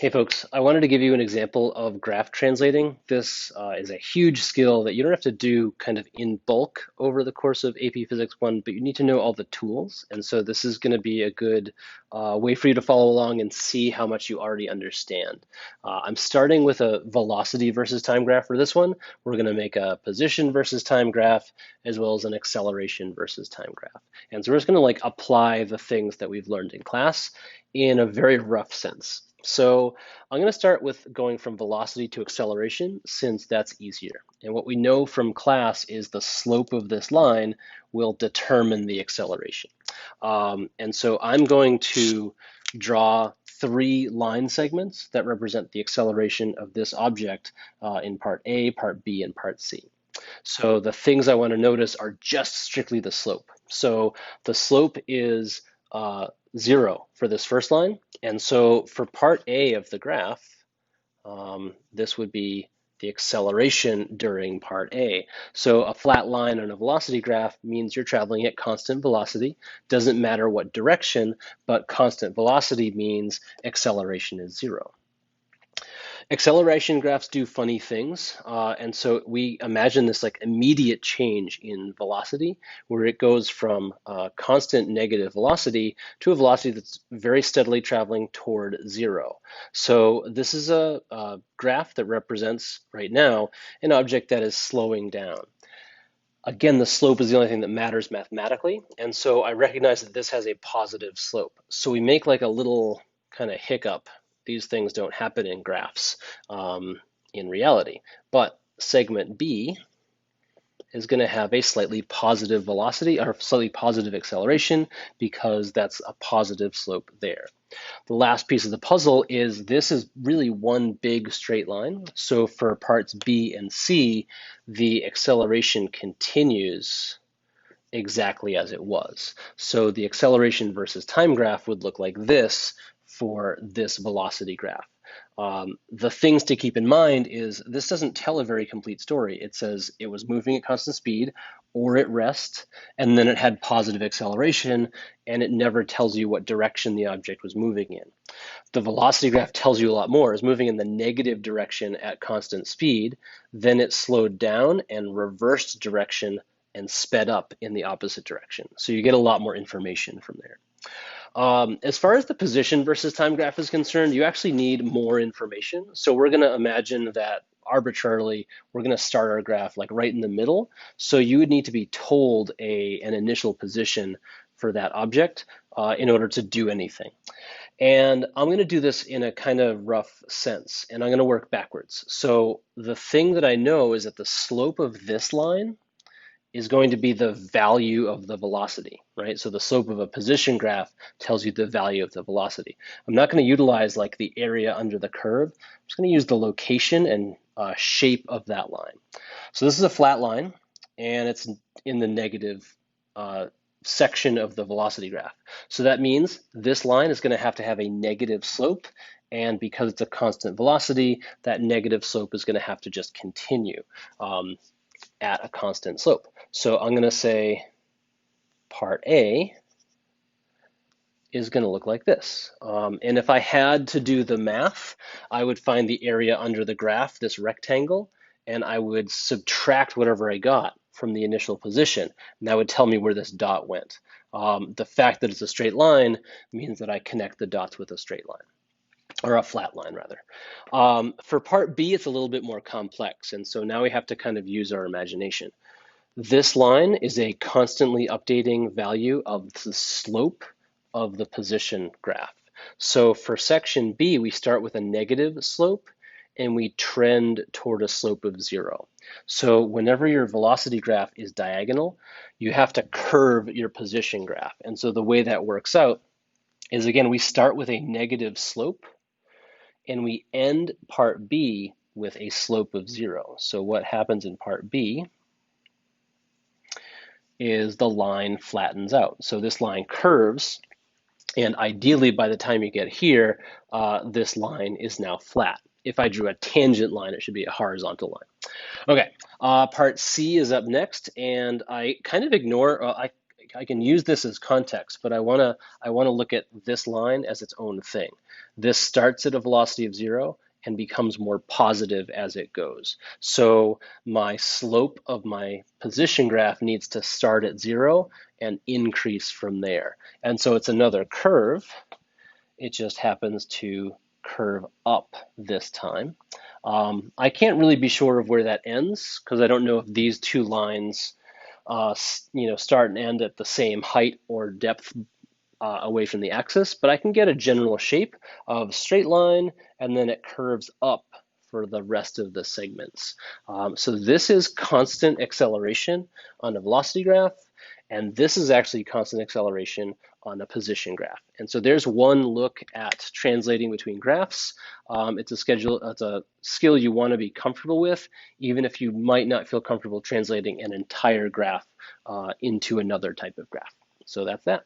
Hey folks, I wanted to give you an example of graph translating. This is a huge skill that you don't have to do kind of in bulk over the course of AP Physics 1, but you need to know all the tools. And so this is going to be a good way for you to follow along and see how much you already understand. I'm starting with a velocity versus time graph for this one. We're going to make a position versus time graph as well as an acceleration versus time graph. And so we're just going to like apply the things that we've learned in class in a very rough sense. So I'm going to start with going from velocity to acceleration since that's easier. And what we know from class is the slope of this line will determine the acceleration. And so I'm going to draw three line segments that represent the acceleration of this object in part A, part B, and part C. So the things I want to notice are just strictly the slope. So the slope is 0 for this first line. And so for part A of the graph, this would be the acceleration during part A. So a flat line on a velocity graph means you're traveling at constant velocity. Doesn't matter what direction, but constant velocity means acceleration is 0. Acceleration graphs do funny things, and so we imagine this like immediate change in velocity, where it goes from constant negative velocity to a velocity that's very steadily traveling toward 0. So this is a graph that represents right now an object that is slowing down. Again, the slope is the only thing that matters mathematically, and so I recognize that this has a positive slope. So we make like a little kind of hiccup. These things don't happen in graphs in reality, but segment B is going to have a slightly positive velocity or slightly positive acceleration because that's a positive slope there. The last piece of the puzzle is this is really one big straight line. So for parts B and C, the acceleration continues exactly as it was. So the acceleration versus time graph would look like this for this velocity graph. The things to keep in mind is this doesn't tell a very complete story. It says it was moving at constant speed or at rest, and then it had positive acceleration, and it never tells you what direction the object was moving in. The velocity graph tells you a lot more. It's moving in the negative direction at constant speed, then it slowed down and reversed direction and sped up in the opposite direction. So you get a lot more information from there. As far as the position versus time graph is concerned, you actually need more information. So we're going to imagine that arbitrarily, we're going to start our graph like right in the middle. So you would need to be told an initial position for that object in order to do anything. And I'm going to do this in a kind of rough sense, and I'm going to work backwards. So the thing that I know is that the slope of this line is going to be the value of the velocity, right? So the slope of a position graph tells you the value of the velocity. I'm not going to utilize like the area under the curve. I'm just going to use the location and shape of that line. So this is a flat line, and it's in the negative section of the velocity graph. So that means this line is going to have a negative slope, and because it's a constant velocity, that negative slope is going to have to just continue at a constant slope. So I'm going to say part A is going to look like this. And if I had to do the math, I would find the area under the graph, this rectangle, and I would subtract whatever I got from the initial position, and that would tell me where this dot went. The fact that it's a straight line means that I connect the dots with a straight line, or a flat line rather. For part B, it's a little bit more complex, and so now we have to kind of use our imagination. This line is a constantly updating value of the slope of the position graph. So for section B, we start with a negative slope and we trend toward a slope of 0. So whenever your velocity graph is diagonal, you have to curve your position graph. And so the way that works out is, again, we start with a negative slope and we end part B with a slope of 0. So what happens in part B is the line flattens out. So this line curves, and ideally by the time you get here, this line is now flat. If I drew a tangent line, it should be a horizontal line. Okay, part C is up next, and I kind of ignore, I I can use this as context, but I wanna look at this line as its own thing. This starts at a velocity of 0 and becomes more positive as it goes. So my slope of my position graph needs to start at 0 and increase from there. And so it's another curve. It just happens to curve up this time. I can't really be sure of where that ends because I don't know if these two lines start and end at the same height or depth away from the axis, but I can get a general shape of straight line and then it curves up for the rest of the segments. So this is constant acceleration on a velocity graph, and this is actually constant acceleration on a position graph. And so there's one look at translating between graphs. It's a skill you want to be comfortable with, even if you might not feel comfortable translating an entire graph into another type of graph. So that's that.